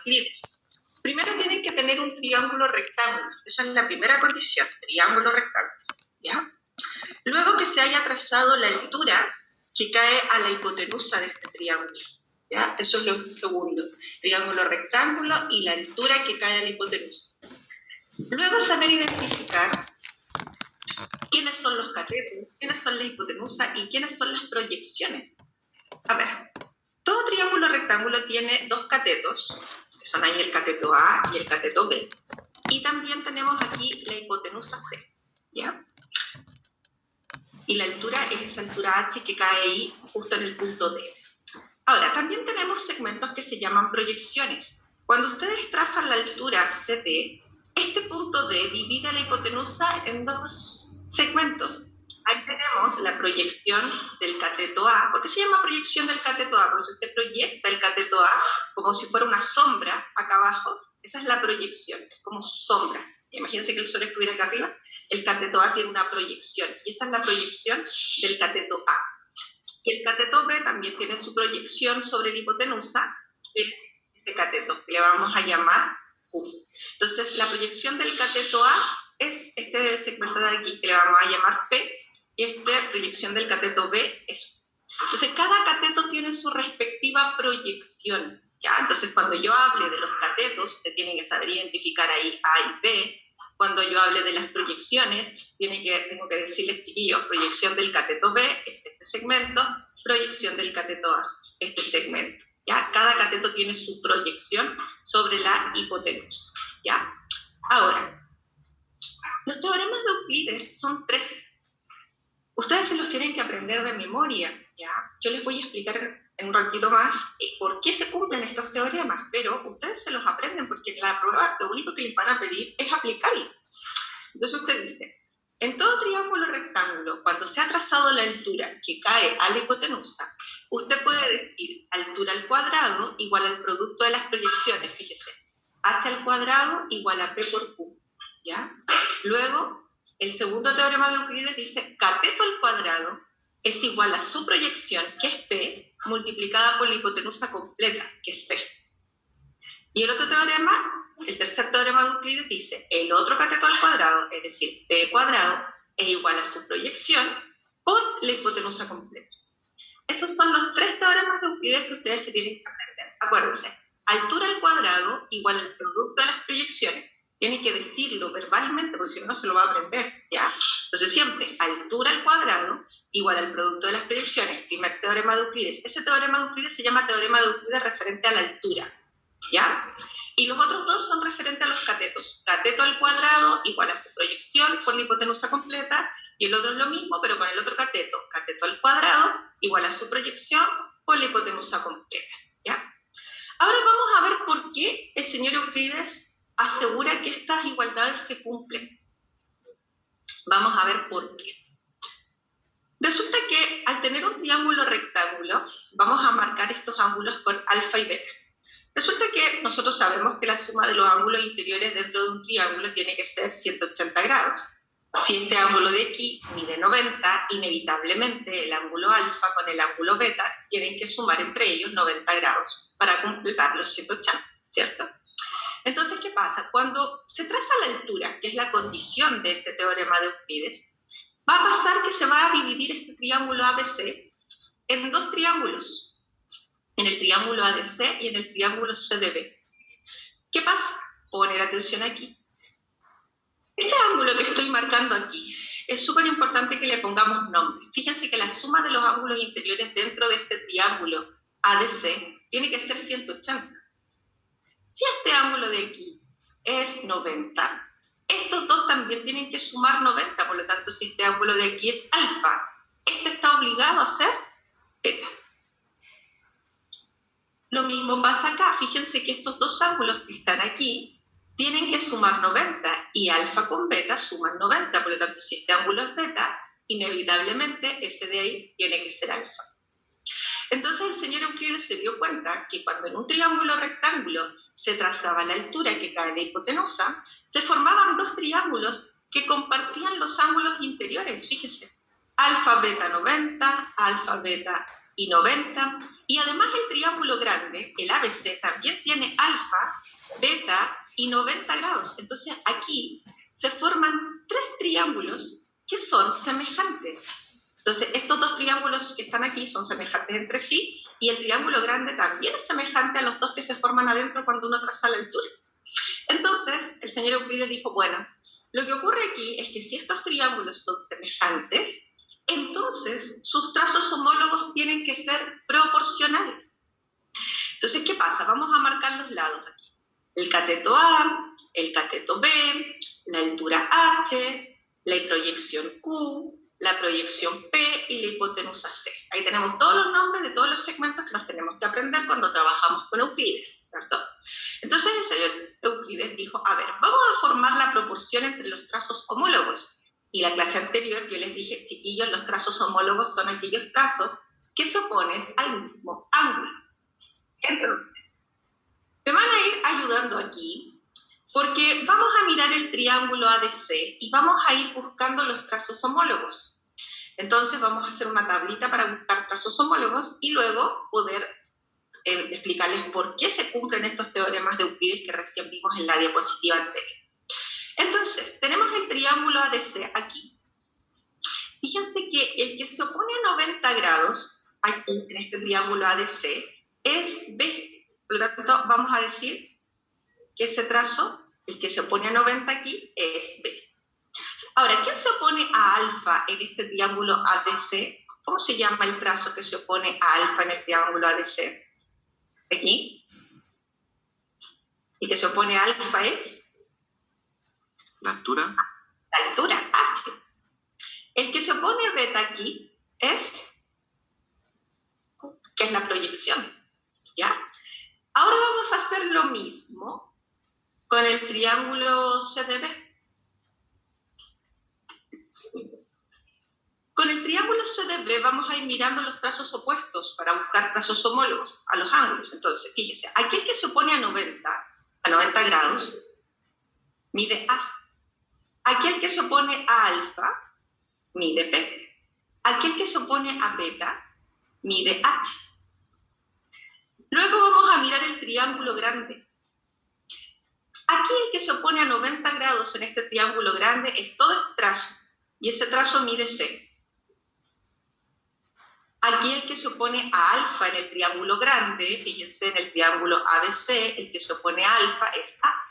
Euclides. Primero tienen que tener un triángulo rectángulo. Esa es la primera condición, triángulo rectángulo, ¿ya? Luego que se haya trazado la altura que cae a la hipotenusa de este triángulo, ¿ya? Eso es lo segundo, triángulo rectángulo y la altura que cae a la hipotenusa. Luego saber identificar quiénes son los catetos, quiénes son la hipotenusa y quiénes son las proyecciones. A ver, todo triángulo rectángulo tiene dos catetos, que son ahí el cateto A y el cateto B. Y también tenemos aquí la hipotenusa C, ¿ya? Y la altura es esa altura H que cae ahí justo en el punto D. Ahora, también tenemos segmentos que se llaman proyecciones. Cuando ustedes trazan la altura CD, este punto D divide la hipotenusa en dos segmentos. Ahí tenemos la proyección del cateto A. ¿Por qué se llama proyección del cateto A? Porque si usted proyecta el cateto A como si fuera una sombra acá abajo, esa es la proyección, es como su sombra. Imagínense que el sol estuviera acá arriba, el cateto A tiene una proyección, y esa es la proyección del cateto A. Y el cateto B también tiene su proyección sobre la hipotenusa de este cateto, que le vamos a llamar Q. Entonces, la proyección del cateto A es este segmento de aquí, que le vamos a llamar P, y esta proyección del cateto B es U. Entonces, cada cateto tiene su respectiva proyección, ¿ya? Entonces, cuando yo hable de los catetos, usted tiene que saber identificar ahí A y B. Cuando yo hable de las proyecciones, tengo que decirles, chiquillos, proyección del cateto B es este segmento, proyección del cateto A, este segmento, ¿ya? Cada cateto tiene su proyección sobre la hipotenusa, ¿ya? Ahora, los teoremas de Euclides son 3. Ustedes se los tienen que aprender de memoria, ¿ya? Yo les voy a explicar en un ratito más por qué se cumplen estos teoremas, pero ustedes se los aprenden porque la prueba lo único que les van a pedir es aplicarlo. Entonces usted dice, en todo triángulo rectángulo, cuando se ha trazado la altura que cae a la hipotenusa, usted puede decir altura al cuadrado igual al producto de las proyecciones, fíjese, h al cuadrado igual a p por q, ¿ya? Luego, el segundo teorema de Euclides dice cateto al cuadrado es igual a su proyección, que es P, multiplicada por la hipotenusa completa, que es C. Y el otro teorema, el tercer teorema de Euclides dice, el otro cateto al cuadrado, es decir, P cuadrado, es igual a su proyección por la hipotenusa completa. Esos son los 3 teoremas de Euclides que ustedes se tienen que aprender. Acuérdense, altura al cuadrado igual al producto de las proyecciones. Tiene que decirlo verbalmente, porque si no, no se lo va a aprender, ¿ya? Entonces siempre, altura al cuadrado igual al producto de las proyecciones, primer teorema de Euclides. Ese teorema de Euclides se llama teorema de Euclides referente a la altura, ¿ya? Y los otros dos son referentes a los catetos. Cateto al cuadrado igual a su proyección por la hipotenusa completa, y el otro es lo mismo, pero con el otro cateto. Cateto al cuadrado igual a su proyección por la hipotenusa completa, ¿ya? Ahora vamos a ver por qué el señor Euclides asegura que estas igualdades se cumplen. Vamos a ver por qué. Resulta que al tener un triángulo rectángulo, vamos a marcar estos ángulos con alfa y beta. Resulta que nosotros sabemos que la suma de los ángulos interiores dentro de un triángulo tiene que ser 180 grados. Si este ángulo de aquí mide 90, inevitablemente el ángulo alfa con el ángulo beta tienen que sumar entre ellos 90 grados para completar los 180, ¿cierto? Entonces, ¿qué pasa? Cuando se traza la altura, que es la condición de este teorema de Euclides, va a pasar que se va a dividir este triángulo ABC en 2 triángulos, en el triángulo ADC y en el triángulo CDB. ¿Qué pasa? Poner atención aquí. Este ángulo que estoy marcando aquí, es súper importante que le pongamos nombre. Fíjense que la suma de los ángulos interiores dentro de este triángulo ADC tiene que ser 180. Si este ángulo de aquí es 90, estos dos también tienen que sumar 90, por lo tanto, si este ángulo de aquí es alfa, este está obligado a ser beta. Lo mismo pasa acá, fíjense que estos dos ángulos que están aquí tienen que sumar 90, y alfa con beta suman 90, por lo tanto, si este ángulo es beta, inevitablemente ese de ahí tiene que ser alfa. Entonces el señor Euclides se dio cuenta que cuando en un triángulo rectángulo se trazaba la altura que cae de hipotenusa, se formaban 2 triángulos que compartían los ángulos interiores, fíjese, alfa beta 90, alfa beta y 90, y además el triángulo grande, el ABC, también tiene alfa, beta y 90 grados. Entonces aquí se forman 3 triángulos que son semejantes. Entonces estos 2 triángulos que están aquí son semejantes entre sí, y el triángulo grande también es semejante a los 2 que se forman adentro cuando uno traza la altura. Entonces el señor Euclides dijo, bueno, lo que ocurre aquí es que si estos triángulos son semejantes, entonces sus trazos homólogos tienen que ser proporcionales. Entonces, ¿qué pasa? Vamos a marcar los lados aquí. El cateto A, el cateto B, la altura H, la proyección Q, la proyección P y la hipotenusa C. Ahí tenemos todos los nombres de todos los segmentos que nos tenemos que aprender cuando trabajamos con Euclides, ¿cierto? Entonces el señor Euclides dijo, a ver, vamos a formar la proporción entre los trazos homólogos. Y la clase anterior yo les dije, chiquillos, los trazos homólogos son aquellos trazos que se oponen al mismo ángulo. Entonces, me van a ir ayudando aquí, porque vamos a mirar el triángulo ADC y vamos a ir buscando los trazos homólogos. Entonces vamos a hacer una tablita para buscar trazos homólogos y luego poder explicarles por qué se cumplen estos teoremas de Euclides que recién vimos en la diapositiva anterior. Entonces, tenemos el triángulo ADC aquí. Fíjense que el que se opone a 90 grados, aquí en este triángulo ADC, es B. Por lo tanto, vamos a decir que ese trazo, el que se opone a 90 aquí, es B. Ahora, ¿quién se opone a alfa en este triángulo ADC? ¿Cómo se llama el trazo que se opone a alfa en el triángulo ADC? Aquí. El que se opone a alfa es... ¿La altura? La altura, H. El que se opone a beta aquí es Q, que es la proyección, ¿ya? Ahora vamos a hacer lo mismo con el triángulo CDB. Con el triángulo CDB vamos a ir mirando los trazos opuestos para buscar trazos homólogos a los ángulos. Entonces, fíjense, aquel que se opone a 90 grados, mide A. Aquel que se opone a alfa, mide P. Aquel que se opone a beta, mide H. Luego vamos a mirar el triángulo grande. Aquí el que se opone a 90 grados en este triángulo grande es todo este trazo, y ese trazo mide C. Aquí el que se opone a alfa en el triángulo grande, fíjense en el triángulo ABC, el que se opone a alfa es A.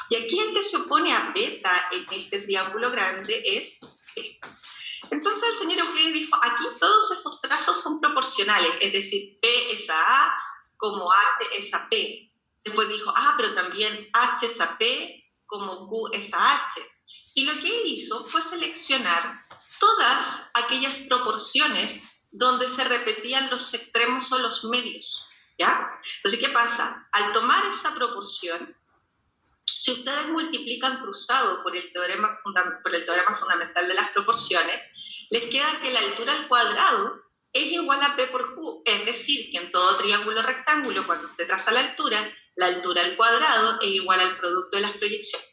Y aquí el que se opone a beta en este triángulo grande es B. Entonces el señor Euclides dijo, aquí todos esos trazos son proporcionales, es decir, P es a A como H es a P. Después dijo, pero también H es a P como Q es a H. Y lo que él hizo fue seleccionar todas aquellas proporciones donde se repetían los extremos o los medios, ¿ya? Entonces, ¿qué pasa? Al tomar esa proporción, si ustedes multiplican cruzado por el teorema fundamental de las proporciones, les queda que la altura al cuadrado es igual a P por Q, es decir, que en todo triángulo rectángulo, cuando usted traza la altura al cuadrado es igual al producto de las proyecciones.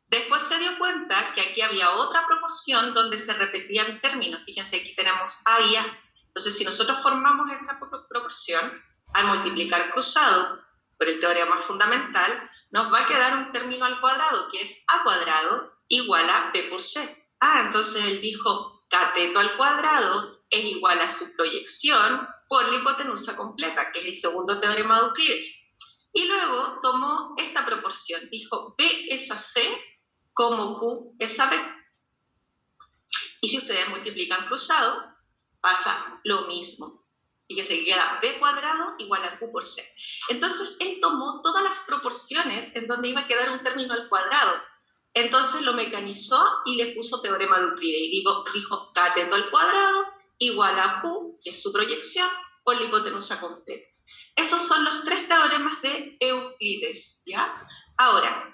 Después se dio cuenta que aquí había otra proporción donde se repetían términos. Fíjense, aquí tenemos A y A. Entonces, si nosotros formamos esta proporción, al multiplicar cruzado por el teorema fundamental, nos va a quedar un término al cuadrado, que es A cuadrado igual a P por C. Entonces él dijo, cateto al cuadrado es igual a su proyección por la hipotenusa completa, que es el segundo teorema de Euclides. Y luego tomó esta proporción, dijo B es a C como Q es a B. Y si ustedes multiplican cruzado, pasa lo mismo. Y que se queda B cuadrado igual a Q por C. Entonces, él tomó todas las proporciones en donde iba a quedar un término al cuadrado. Entonces, lo mecanizó y le puso teorema de Euclides. Y dijo cateto al cuadrado igual a Q, que es su proyección, por la hipotenusa completa. Esos son los 3 teoremas de Euclides, ¿ya? Ahora,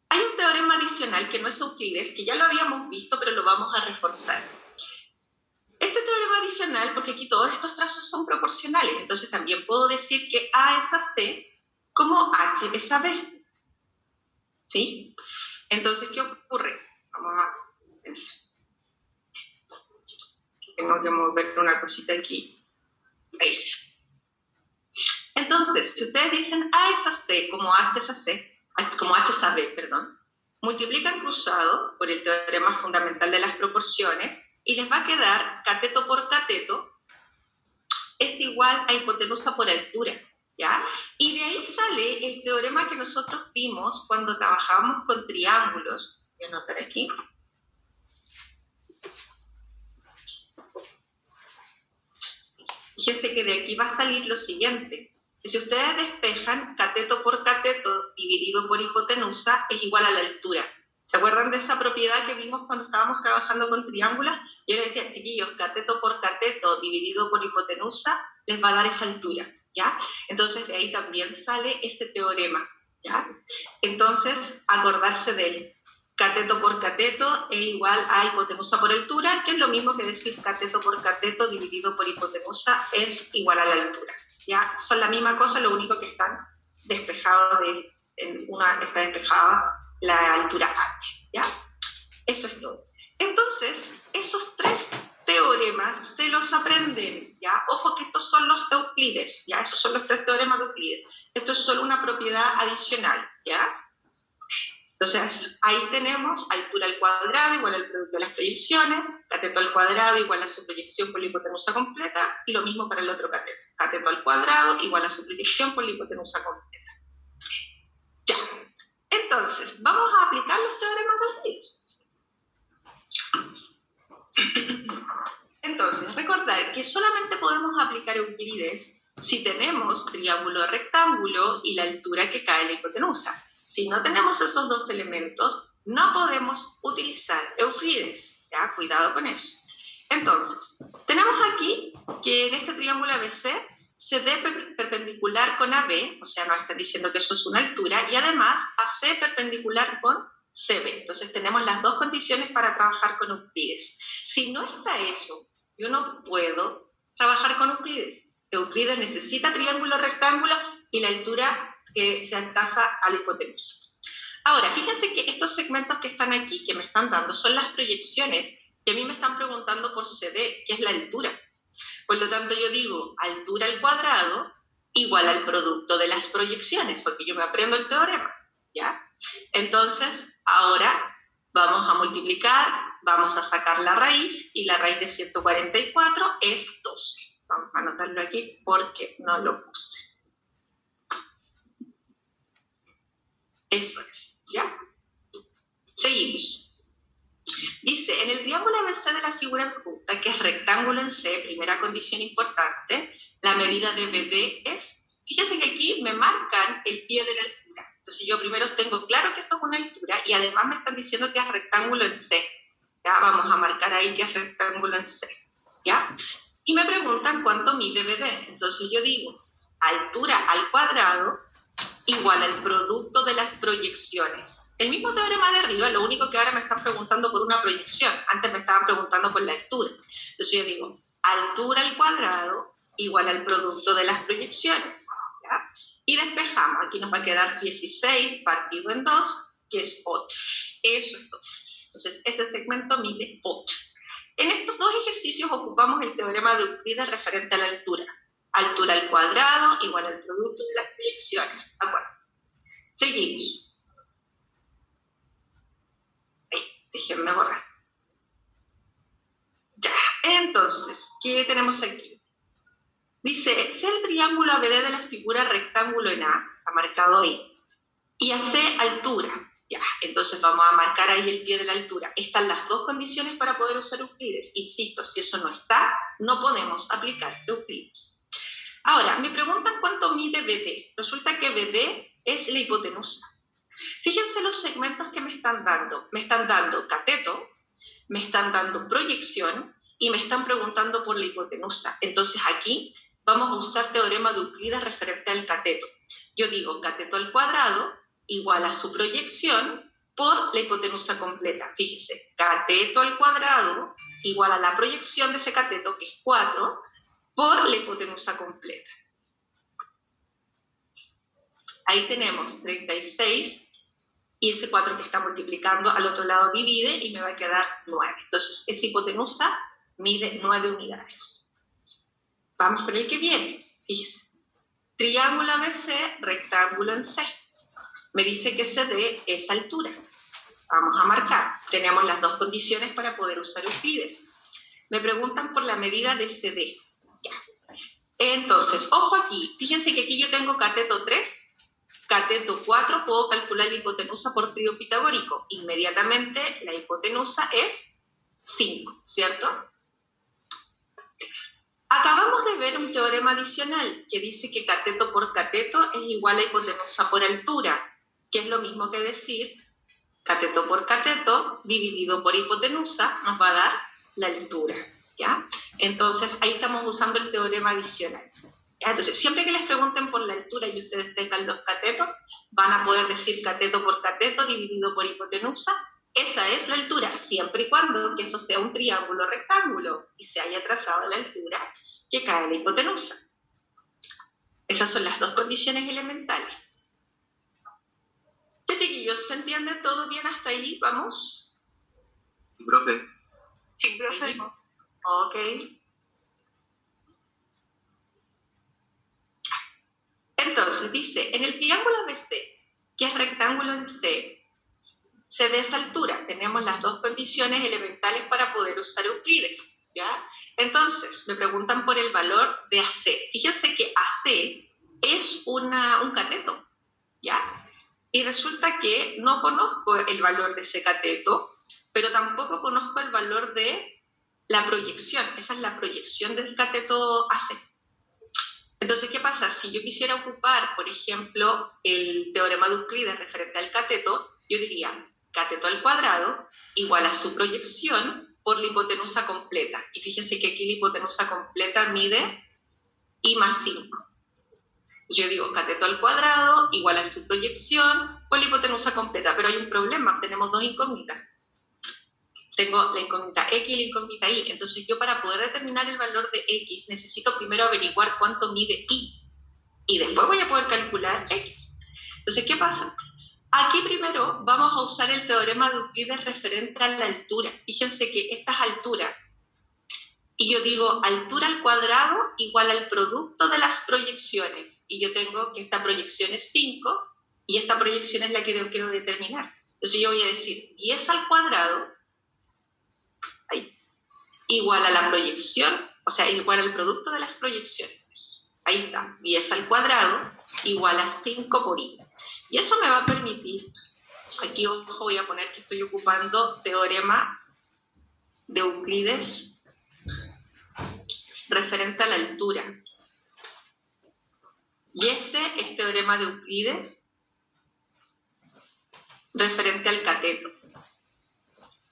hay un teorema adicional que no es Euclides, que ya lo habíamos visto, pero lo vamos a reforzar. Este teorema adicional, porque aquí todos estos trazos son proporcionales, entonces también puedo decir que A es a C como H es a B. ¿Sí? Entonces, ¿qué ocurre? Vamos a pensar. tengo que mover una cosita aquí. Ahí sí. Entonces, si ustedes dicen A es a C como H es a C, como H es a B, perdón, multiplican cruzado por el teorema fundamental de las proporciones y les va a quedar cateto por cateto es igual a hipotenusa por altura, ¿ya? Y de ahí sale el teorema que nosotros vimos cuando trabajábamos con triángulos. Voy a anotar aquí. Fíjense que de aquí va a salir lo siguiente. Si ustedes despejan cateto por cateto dividido por hipotenusa es igual a la altura. ¿Se acuerdan de esa propiedad que vimos cuando estábamos trabajando con triángulos? Yo les decía, chiquillos, cateto por cateto dividido por hipotenusa les va a dar esa altura, ¿ya? Entonces de ahí también sale ese teorema, ¿ya? Entonces, acordarse de él. Cateto por cateto es igual a hipotenusa por altura, que es lo mismo que decir cateto por cateto dividido por hipotenusa es igual a la altura, ¿ya? Son la misma cosa, lo único que están despejados una está despejada la altura h, ¿ya? Eso es todo. Entonces, esos tres teoremas se los aprenden, ¿ya? Ojo que estos son los Euclides, ¿ya? Esos son los tres teoremas de Euclides. Esto es solo una propiedad adicional, ¿ya? Entonces, ahí tenemos altura al cuadrado igual al producto de las proyecciones, cateto al cuadrado igual a su proyección por la hipotenusa completa, y lo mismo para el otro cateto. Cateto al cuadrado igual a su proyección por la hipotenusa completa. Ya. Entonces, vamos a aplicar los teoremas de Euclides. Entonces, recordar que solamente podemos aplicar Euclides si tenemos triángulo rectángulo y la altura que cae en la hipotenusa. Si no tenemos esos dos elementos, no podemos utilizar Euclides, ¿ya? Cuidado con eso. Entonces, tenemos aquí que en este triángulo ABC se dé perpendicular con AB, o sea, nos están diciendo que eso es una altura, y además AC perpendicular con CB. Entonces tenemos las dos condiciones para trabajar con Euclides. Si no está eso, yo no puedo trabajar con Euclides. Euclides necesita triángulo rectángulo y la altura que se tasa a la hipotenusa. Ahora, fíjense que estos segmentos que están aquí, que me están dando, son las proyecciones que a mí me están preguntando por CD, que es la altura. Por lo tanto, yo digo altura al cuadrado igual al producto de las proyecciones, porque yo me aprendo el teorema, ¿ya? Entonces, ahora vamos a multiplicar, vamos a sacar la raíz, y la raíz de 144 es 12. Vamos a anotarlo aquí porque no lo puse. Eso es, ¿ya? Seguimos. Dice, en el triángulo ABC de la figura adjunta, que es rectángulo en C, primera condición importante, la medida de BD es, fíjense que aquí me marcan el pie de la altura. Entonces yo primero tengo claro que esto es una altura y además me están diciendo que es rectángulo en C. Ya, vamos a marcar ahí que es rectángulo en C, ¿ya? Y me preguntan cuánto mide BD. Entonces yo digo, altura al cuadrado igual al producto de las proyecciones. El mismo teorema de arriba, lo único que ahora me están preguntando por una proyección. Antes me estaban preguntando por la altura. Entonces yo digo, altura al cuadrado igual al producto de las proyecciones, ¿ya? Y despejamos. Aquí nos va a quedar 16 partido en 2, que es 8. Eso es todo. Entonces ese segmento mide 8. En estos dos ejercicios ocupamos el teorema de Euclides referente a la altura. Altura al cuadrado igual al producto de las proyecciones. ¿De acuerdo? Seguimos. Déjenme borrar. Ya, entonces, ¿qué tenemos aquí? Dice, si el triángulo ABD de la figura rectángulo en A, ha marcado I, y AC altura, ya, entonces vamos a marcar ahí el pie de la altura. Están las dos condiciones para poder usar Euclides. Insisto, si eso no está, no podemos aplicar Euclides. Ahora, me preguntan cuánto mide BD. Resulta que BD es la hipotenusa. Fíjense los segmentos que me están dando. Me están dando cateto, me están dando proyección y me están preguntando por la hipotenusa. Entonces aquí vamos a usar teorema de Euclides referente al cateto. Yo digo cateto al cuadrado igual a su proyección por la hipotenusa completa. Fíjense, cateto al cuadrado igual a la proyección de ese cateto, que es 4, por la hipotenusa completa. Ahí tenemos 36, y ese 4 que está multiplicando al otro lado divide y me va a quedar 9. Entonces, esa hipotenusa mide 9 unidades. Vamos con el que viene, fíjese. Triángulo ABC, rectángulo en C. Me dice que CD es altura. Vamos a marcar. Tenemos las dos condiciones para poder usar Euclides. Me preguntan por la medida de CD. Ya. Entonces, ojo aquí. Fíjense que aquí yo tengo cateto 3, cateto 4. Puedo calcular la hipotenusa por trío pitagórico. Inmediatamente la hipotenusa es 5, ¿cierto? Acabamos de ver un teorema adicional que dice que cateto por cateto es igual a hipotenusa por altura, que es lo mismo que decir cateto por cateto dividido por hipotenusa nos va a dar la altura, ¿ya? Entonces, ahí estamos usando el teorema adicional. ¿Ya? Entonces, siempre que les pregunten por la altura y ustedes tengan los catetos, van a poder decir cateto por cateto dividido por hipotenusa. Esa es la altura, siempre y cuando que eso sea un triángulo rectángulo y se haya trazado la altura que cae la hipotenusa. Esas son las dos condiciones elementales. ¿Ya, chiquillos? ¿Se entiende todo bien hasta ahí? ¿Vamos? Sí, profe. Sí, profe. Ok. Entonces, dice, en el triángulo ABC, que es rectángulo en C, se da esa altura. Tenemos las dos condiciones elementales para poder usar Euclides, ¿ya? Entonces, me preguntan por el valor de AC. Fíjense que AC es un cateto, ¿ya? Y resulta que no conozco el valor de ese cateto, pero tampoco conozco el valor de la proyección. Esa es la proyección del cateto AC. Entonces, ¿qué pasa? Si yo quisiera ocupar, por ejemplo, el teorema de Euclides referente al cateto, yo diría cateto al cuadrado igual a su proyección por la hipotenusa completa. Y fíjense que aquí la hipotenusa completa mide I más 5. Yo digo cateto al cuadrado igual a su proyección por la hipotenusa completa, pero hay un problema, tenemos dos incógnitas. Tengo la incógnita X y la incógnita Y. Entonces yo para poder determinar el valor de X necesito primero averiguar cuánto mide Y. Y después voy a poder calcular X. Entonces, ¿qué pasa? Aquí primero vamos a usar el teorema de Euclides referente a la altura. Fíjense que esta es altura. Y yo digo altura al cuadrado igual al producto de las proyecciones. Y yo tengo que esta proyección es 5 y esta proyección es la que yo quiero determinar. Entonces yo voy a decir 10 al cuadrado igual a la proyección, o sea, igual al producto de las proyecciones. Ahí está, 10 al cuadrado igual a 5 por I. Y eso me va a permitir, aquí ojo, voy a poner que estoy ocupando teorema de Euclides referente a la altura. Y este es teorema de Euclides referente al cateto.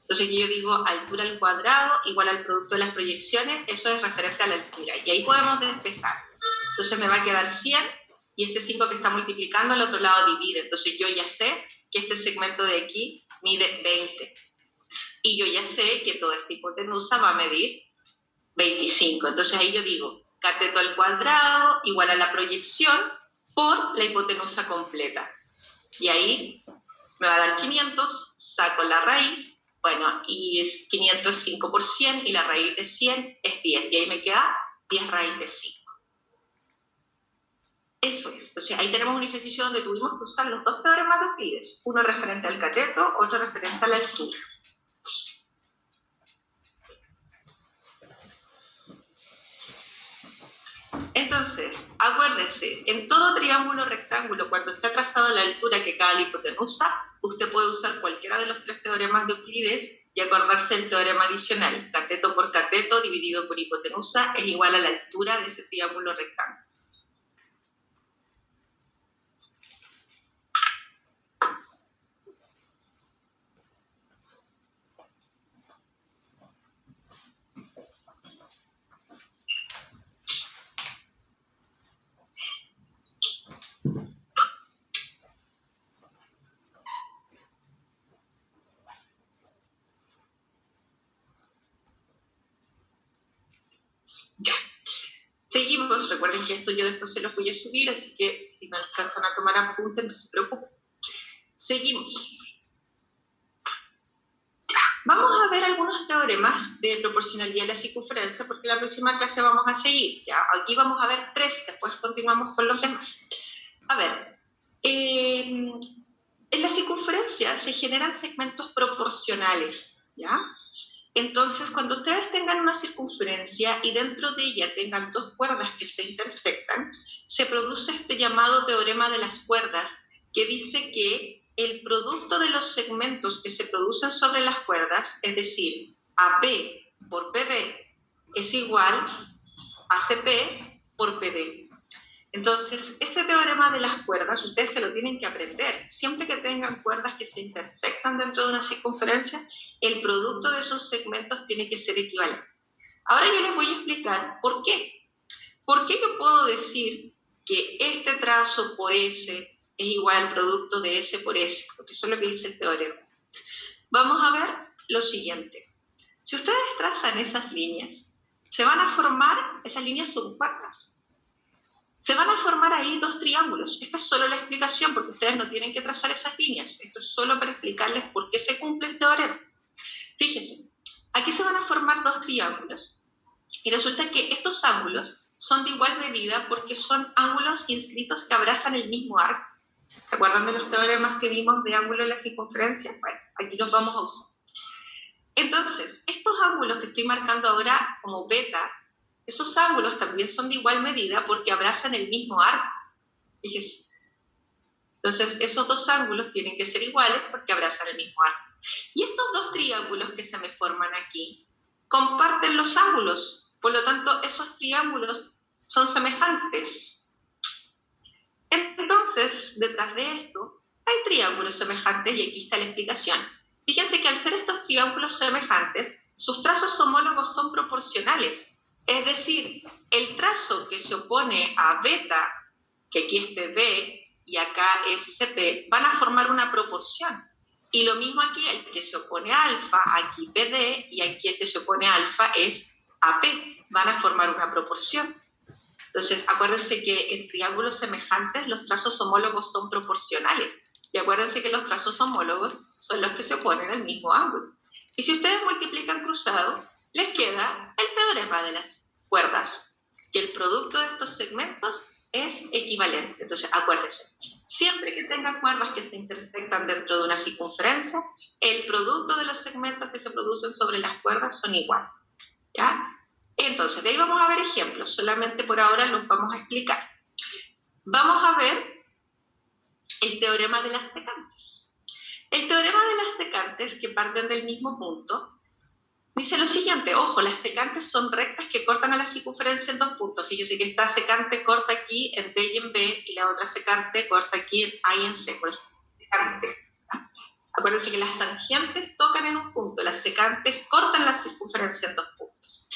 Entonces yo digo altura al cuadrado igual al producto de las proyecciones, eso es referente a la altura. Y ahí podemos despejar. Entonces me va a quedar 100 y ese 5 que está multiplicando al otro lado divide. Entonces yo ya sé que este segmento de aquí mide 20. Y yo ya sé que toda esta hipotenusa va a medir 25. Entonces ahí yo digo cateto al cuadrado igual a la proyección por la hipotenusa completa. Y ahí me va a dar 500, saco la raíz. Bueno, y es 500 es 5 por 100 y la raíz de 100 es 10. Y ahí me queda 10 raíz de 5. Eso es. O sea, ahí tenemos un ejercicio donde tuvimos que usar los dos teoremas de Euclides. Uno referente al cateto, otro referente a la altura. Entonces, acuérdese, en todo triángulo rectángulo, cuando se ha trazado la altura que cae la hipotenusa, usted puede usar cualquiera de los tres teoremas de Euclides y acordarse del teorema adicional. Cateto por cateto dividido por hipotenusa es igual a la altura de ese triángulo rectángulo. Ya. Seguimos. Recuerden que esto yo después se los voy a subir, así que si no alcanzan a tomar apuntes, no se preocupen. Seguimos. Ya. Vamos a ver algunos teoremas de proporcionalidad de la circunferencia, porque la próxima clase vamos a seguir, ¿ya? Aquí vamos a ver 3, después continuamos con los demás. A ver, en la circunferencia se generan segmentos proporcionales, ¿ya? Entonces, cuando ustedes tengan una circunferencia y dentro de ella tengan dos cuerdas que se intersectan, se produce este llamado teorema de las cuerdas, que dice que el producto de los segmentos que se producen sobre las cuerdas, es decir, AP por PB, es igual a CP por PD. Entonces, este teorema de las cuerdas, ustedes se lo tienen que aprender. Siempre que tengan cuerdas que se intersectan dentro de una circunferencia, el producto de esos segmentos tiene que ser equivalente. Ahora yo les voy a explicar por qué. ¿Por qué yo puedo decir que este trazo por S es igual al producto de S por S? Porque eso es lo que dice el teorema. Vamos a ver lo siguiente. Si ustedes trazan esas líneas, se van a formar, esas líneas son cuerdas. Se van a formar ahí dos triángulos. Esta es solo la explicación, porque ustedes no tienen que trazar esas líneas. Esto es solo para explicarles por qué se cumple el teorema. Fíjense, aquí se van a formar dos triángulos. Y resulta que estos ángulos son de igual medida porque son ángulos inscritos que abrazan el mismo arco. ¿Se acuerdan de los teoremas que vimos de ángulo en la circunferencia? Bueno, aquí los vamos a usar. Entonces, estos ángulos que estoy marcando ahora como beta, esos ángulos también son de igual medida porque abrazan el mismo arco. Fíjense. Entonces, esos dos ángulos tienen que ser iguales porque abrazan el mismo arco. Y estos dos triángulos que se me forman aquí comparten los ángulos. Por lo tanto, esos triángulos son semejantes. Entonces, detrás de esto, hay triángulos semejantes y aquí está la explicación. Fíjense que al ser estos triángulos semejantes, sus trazos homólogos son proporcionales. Es decir, el trazo que se opone a beta, que aquí es PB y acá es CP, van a formar una proporción. Y lo mismo aquí, el que se opone a alfa, aquí PD, y aquí el que se opone a alfa es AP, van a formar una proporción. Entonces, acuérdense que en triángulos semejantes los trazos homólogos son proporcionales. Y acuérdense que los trazos homólogos son los que se oponen al mismo ángulo. Y si ustedes multiplican cruzado, les queda el teorema de las cuerdas, que el producto de estos segmentos es equivalente. Entonces, acuérdense, siempre que tengan cuerdas que se intersectan dentro de una circunferencia, el producto de los segmentos que se producen sobre las cuerdas son iguales, ¿ya? Entonces, de ahí vamos a ver ejemplos, solamente por ahora los vamos a explicar. Vamos a ver el teorema de las secantes. El teorema de las secantes, que parten del mismo punto, dice lo siguiente, ojo, las secantes son rectas que cortan a la circunferencia en dos puntos. Fíjese que esta secante corta aquí en D y en B, y la otra secante corta aquí en A y en C, por eso secante. Acuérdense que las tangentes tocan en un punto, las secantes cortan la circunferencia en dos puntos.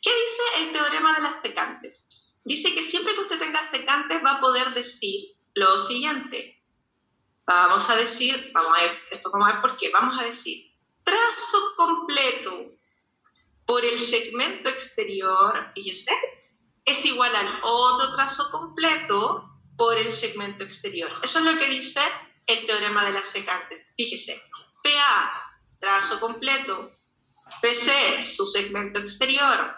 ¿Qué dice el teorema de las secantes? Dice que siempre que usted tenga secantes va a poder decir lo siguiente. Vamos a decir, después vamos a ver por qué, vamos a decir, trazo completo por el segmento exterior, fíjese, es igual al otro trazo completo por el segmento exterior. Eso es lo que dice el teorema de las secantes. Fíjese, PA, trazo completo, PC, su segmento exterior,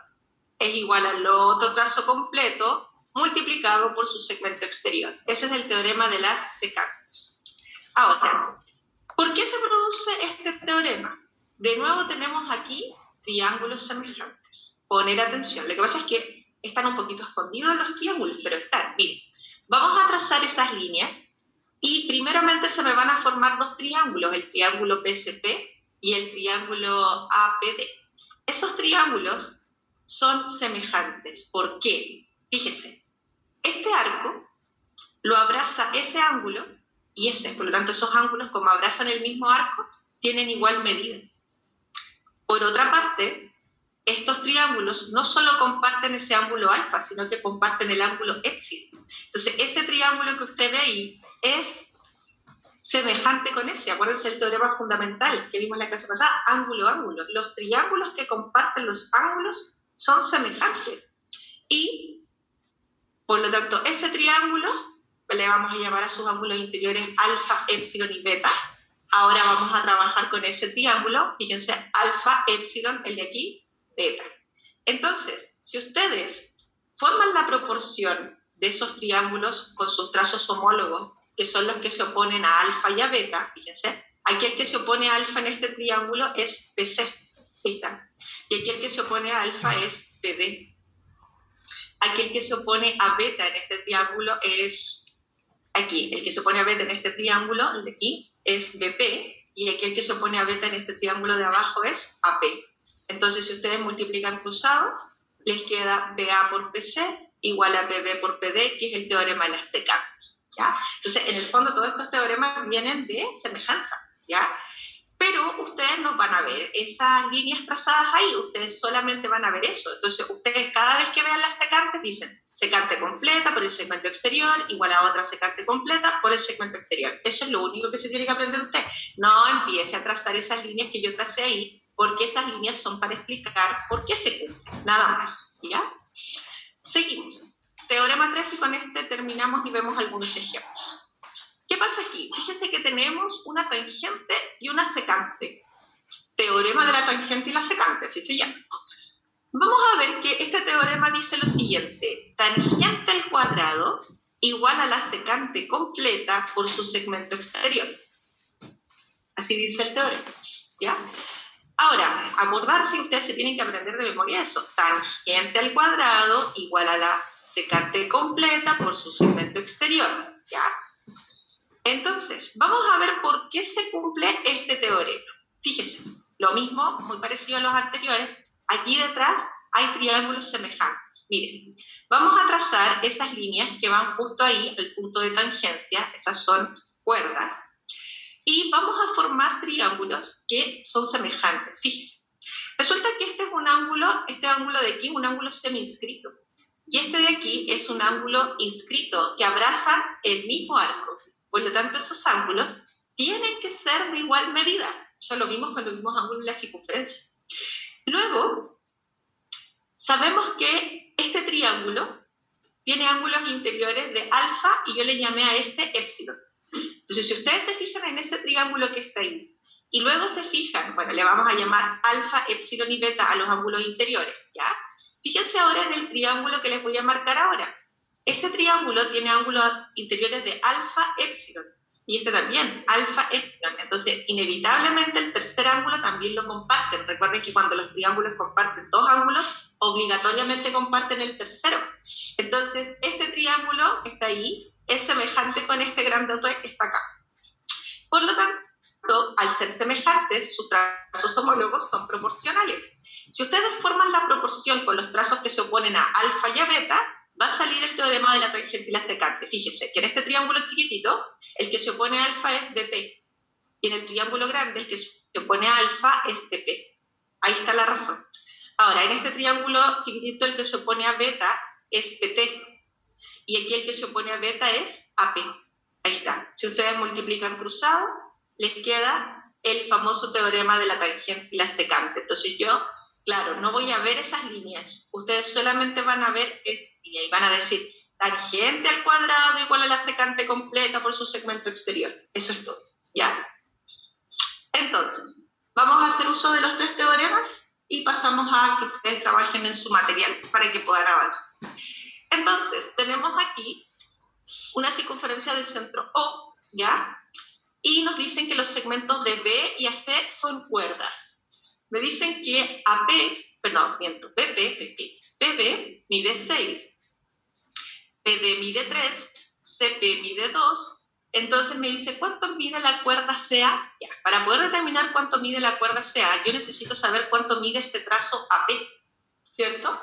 es igual al otro trazo completo multiplicado por su segmento exterior. Ese es el teorema de las secantes. Ahora, ¿por qué se produce este teorema? De nuevo tenemos aquí triángulos semejantes. Poner atención. Lo que pasa es que están un poquito escondidos los triángulos, pero están. Miren, vamos a trazar esas líneas y primeramente se me van a formar dos triángulos, el triángulo PCP y el triángulo APD. Esos triángulos son semejantes. ¿Por qué? Fíjese, este arco lo abraza ese ángulo y ese, por lo tanto esos ángulos como abrazan el mismo arco tienen igual medida. Por otra parte, estos triángulos no solo comparten ese ángulo alfa, sino que comparten el ángulo épsilon. Entonces ese triángulo que usted ve ahí es semejante con ese. Acuérdense el teorema fundamental que vimos en la clase pasada, ángulo-ángulo. Los triángulos que comparten los ángulos son semejantes. Y, por lo tanto, ese triángulo le vamos a llamar a sus ángulos interiores alfa, épsilon y beta. Ahora vamos a trabajar con ese triángulo, fíjense, alfa, epsilon, el de aquí, beta. Entonces, si ustedes forman la proporción de esos triángulos con sus trazos homólogos, que son los que se oponen a alfa y a beta, fíjense, aquí el que se opone a alfa en este triángulo es BC, ahí está. Y aquí el que se opone a alfa es BD. Aquí el que se opone a beta en este triángulo es, aquí, el que se opone a beta en este triángulo, el de aquí, es BP, y aquí el que se opone a beta en este triángulo de abajo es AP. Entonces, si ustedes multiplican cruzado, les queda BA por PC igual a BB por PD, que es el teorema de las secantes, ¿ya? Entonces, en el fondo, todos estos teoremas vienen de semejanza, ¿ya? Pero ustedes no van a ver esas líneas trazadas ahí, ustedes solamente van a ver eso. Entonces, ustedes cada vez que vean las secantes dicen secante completa por el segmento exterior igual a otra secante completa por el segmento exterior. Eso es lo único que se tiene que aprender usted. No empiece a trazar esas líneas que yo tracé ahí, porque esas líneas son para explicar por qué se cumple, nada más, ¿ya? Seguimos. Teorema 3 y con este terminamos y vemos algunos ejemplos. ¿Qué pasa aquí? Fíjense que tenemos una tangente y una secante. Teorema de la tangente y la secante, así se llama. Vamos a ver que este teorema dice lo siguiente. Tangente al cuadrado igual a la secante completa por su segmento exterior. Así dice el teorema, ¿ya? Ahora, acordarse, ustedes se tienen que aprender de memoria eso. Tangente al cuadrado igual a la secante completa por su segmento exterior, ¿ya? Entonces, vamos a ver por qué se cumple este teorema. Fíjense, lo mismo, muy parecido a los anteriores, aquí detrás hay triángulos semejantes. Miren, vamos a trazar esas líneas que van justo ahí, al punto de tangencia, esas son cuerdas, y vamos a formar triángulos que son semejantes. Fíjense, resulta que este es un ángulo, este ángulo de aquí es un ángulo semi-inscrito, y este de aquí es un ángulo inscrito que abraza el mismo arco. Por lo tanto, esos ángulos tienen que ser de igual medida. Eso lo vimos cuando vimos ángulos de la circunferencia. Luego, sabemos que este triángulo tiene ángulos interiores de alfa y yo le llamé a este épsilon. Entonces, si ustedes se fijan en ese triángulo que está ahí, y luego se fijan, bueno, le vamos a llamar alfa, épsilon y beta a los ángulos interiores, ¿ya? Fíjense ahora en el triángulo que les voy a marcar ahora. Ese triángulo tiene ángulos interiores de alfa, épsilon, y este también, alfa, épsilon. Entonces, inevitablemente el tercer ángulo también lo comparten. Recuerden que cuando los triángulos comparten dos ángulos, obligatoriamente comparten el tercero. Entonces, este triángulo que está ahí es semejante con este grandote que está acá. Por lo tanto, al ser semejantes, sus trazos homólogos son proporcionales. Si ustedes forman la proporción con los trazos que se oponen a alfa y a beta, va a salir el teorema de la tangente y la secante. Fíjense que en este triángulo chiquitito, el que se opone a alfa es BP. Y en el triángulo grande, el que se opone a alfa es BP. Ahí está la razón. Ahora, en este triángulo chiquitito, el que se opone a beta es PT. Y aquí el que se opone a beta es AP. Ahí está. Si ustedes multiplican cruzado, les queda el famoso teorema de la tangente y la secante. Entonces yo, claro, no voy a ver esas líneas. Ustedes solamente van a ver y van a decir tangente al cuadrado igual a la secante completa por su segmento exterior. Eso es todo, ¿ya? Entonces, vamos a hacer uso de los tres teoremas y pasamos a que ustedes trabajen en su material para que puedan avanzar. Entonces, tenemos aquí una circunferencia del centro O, ¿ya? Y nos dicen que los segmentos de B y AC son cuerdas. Me dicen que BB mide 6, PD mide 3, CP mide 2, entonces me dice ¿cuánto mide la cuerda CA? Ya, para poder determinar cuánto mide la cuerda CA, yo necesito saber cuánto mide este trazo AP, ¿cierto?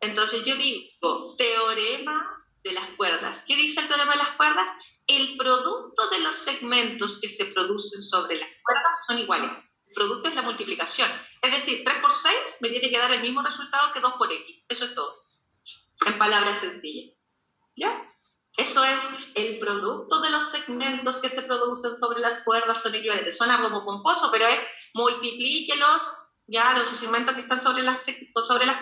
Entonces yo digo, teorema de las cuerdas. ¿Qué dice el teorema de las cuerdas? El producto de los segmentos que se producen sobre las cuerdas son iguales. El producto es la multiplicación. Es decir, 3 por 6 me tiene que dar el mismo resultado que 2 por X. Eso es todo. En palabras sencillas. ¿Ya? Eso es el producto de los segmentos que se producen sobre las cuerdas son equivalentes. Suena como pomposo, pero es multiplíquelos, ya, los segmentos que están sobre las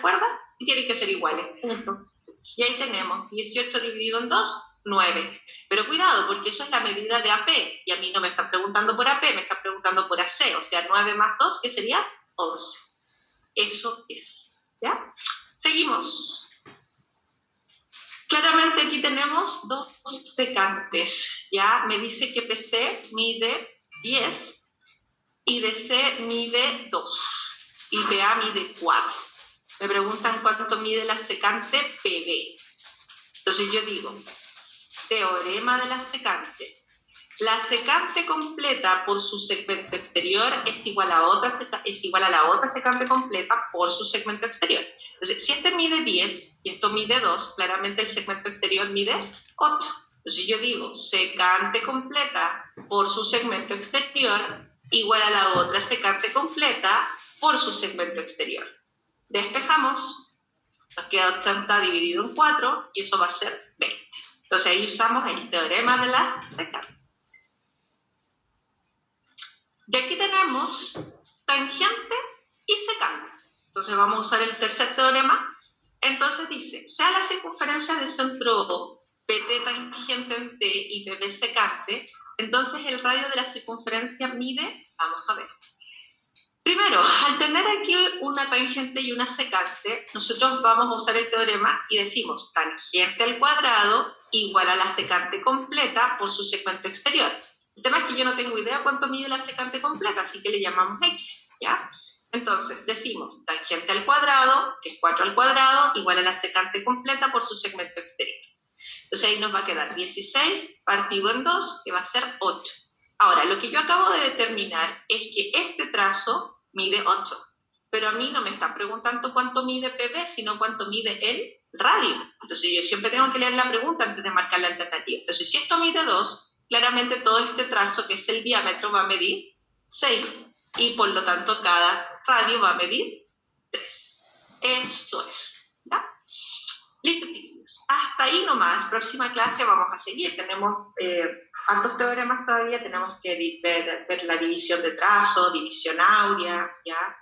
cuerdas y tienen que ser iguales. Punto. Y ahí tenemos 18 dividido en 2, 9. Pero cuidado, porque eso es la medida de AP, y a mí no me está preguntando por AP, me está preguntando por AC, o sea, 9 más 2, que sería 11. Eso es, ¿ya? Seguimos. Claramente aquí tenemos dos secantes, ¿ya? Me dice que PC mide 10 y DC mide 2 y PA mide 4. Me preguntan cuánto mide la secante PB. Entonces yo digo, teorema de la secante. La secante completa por su segmento exterior es igual a la otra secante completa por su segmento exterior. Entonces, si este mide 10 y esto mide 2, claramente el segmento exterior mide 8. Entonces yo digo, secante completa por su segmento exterior igual a la otra secante completa por su segmento exterior. Despejamos, nos queda 80 dividido en 4 y eso va a ser 20. Entonces ahí usamos el teorema de las secantes. Y aquí tenemos tangente y secante. Entonces vamos a usar el tercer teorema. Entonces dice, sea la circunferencia del centro O, PT tangente en T y PB secante, entonces el radio de la circunferencia mide, vamos a ver. Primero, al tener aquí una tangente y una secante, nosotros vamos a usar el teorema y decimos tangente al cuadrado igual a la secante completa por su segmento exterior. El tema es que yo no tengo idea cuánto mide la secante completa, así que le llamamos X, ¿ya? Entonces, decimos tangente al cuadrado, que es 4 al cuadrado, igual a la secante completa por su segmento exterior. Entonces ahí nos va a quedar 16 partido en 2, que va a ser 8. Ahora, lo que yo acabo de determinar es que este trazo mide 8, pero a mí no me está preguntando cuánto mide PB, sino cuánto mide el radio. Entonces yo siempre tengo que leer la pregunta antes de marcar la alternativa. Entonces si esto mide 2, claramente todo este trazo, que es el diámetro, va a medir 6, y por lo tanto cada radio va a medir 3. Eso es, ¿ya? Listo, chicos. Hasta ahí nomás. Próxima clase vamos a seguir. Tenemos hartos teoremas todavía. Tenemos que ver la división de trazo, división áurea, ¿ya?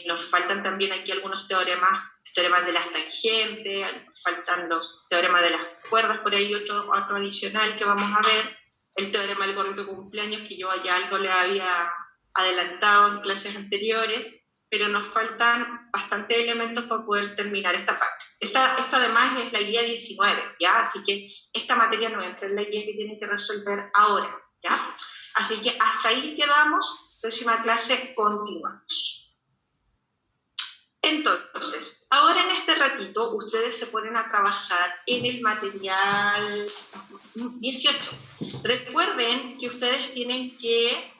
Nos faltan también aquí algunos teoremas de las tangentes, nos faltan los teoremas de las cuerdas, por ahí otro adicional que vamos a ver. El teorema del gorrito de cumpleaños, que yo ya algo le había adelantado en clases anteriores, pero nos faltan bastantes elementos para poder terminar esta parte. Esta además es la guía 19, ¿ya? Así que esta materia no entra en la guía que tienen que resolver ahora, ¿ya? Así que hasta ahí quedamos. Próxima clase continuamos. Entonces, ahora en este ratito ustedes se ponen a trabajar en el material 18. Recuerden que ustedes tienen que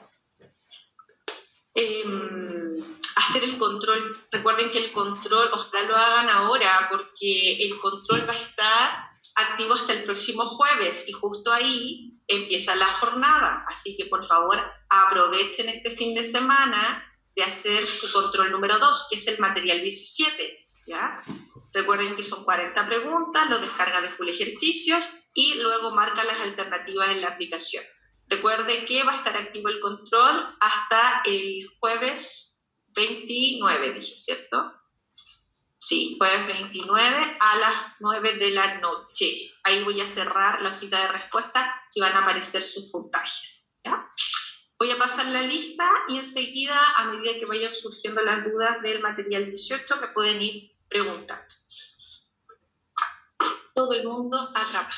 hacer el control. Recuerden que el control, ojalá lo hagan ahora, porque el control va a estar activo hasta el próximo jueves y justo ahí empieza la jornada. Así que por favor aprovechen este fin de semana de hacer su control número 2, que es el material 17, ¿ya? Recuerden que son 40 preguntas, lo descarga de full ejercicios y luego marca las alternativas en la aplicación. Recuerde que va a estar activo el control hasta el jueves 29, dije, ¿cierto? Sí, jueves 29 a las 9 de la noche. Ahí voy a cerrar la hojita de respuesta y van a aparecer sus puntajes, ¿ya? Voy a pasar la lista y enseguida, a medida que vayan surgiendo las dudas del material 18, me pueden ir preguntando. Todo el mundo a trabajar.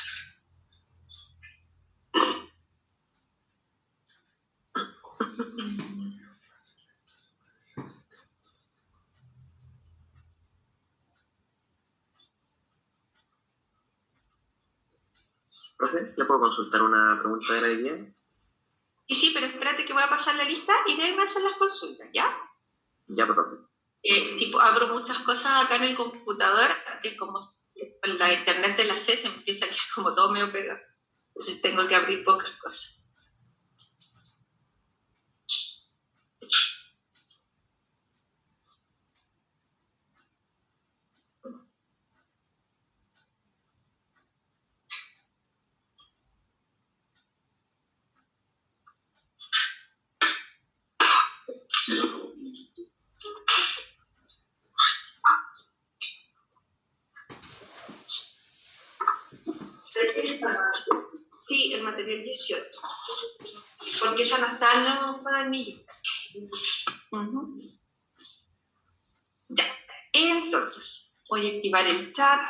Profe, ¿le puedo consultar una pregunta de la guía? Sí, pero espérate que voy a pasar la lista y de ahí me hacen las consultas, ¿ya? Ya, profe. Abro muchas cosas acá en el computador, como la internet de la C se me empieza a quedar como todo medio pegado. Entonces tengo que abrir pocas cosas. Sí, el material 18. Porque esa no está en los cuadernillos. Ya. Entonces, voy a activar el chat.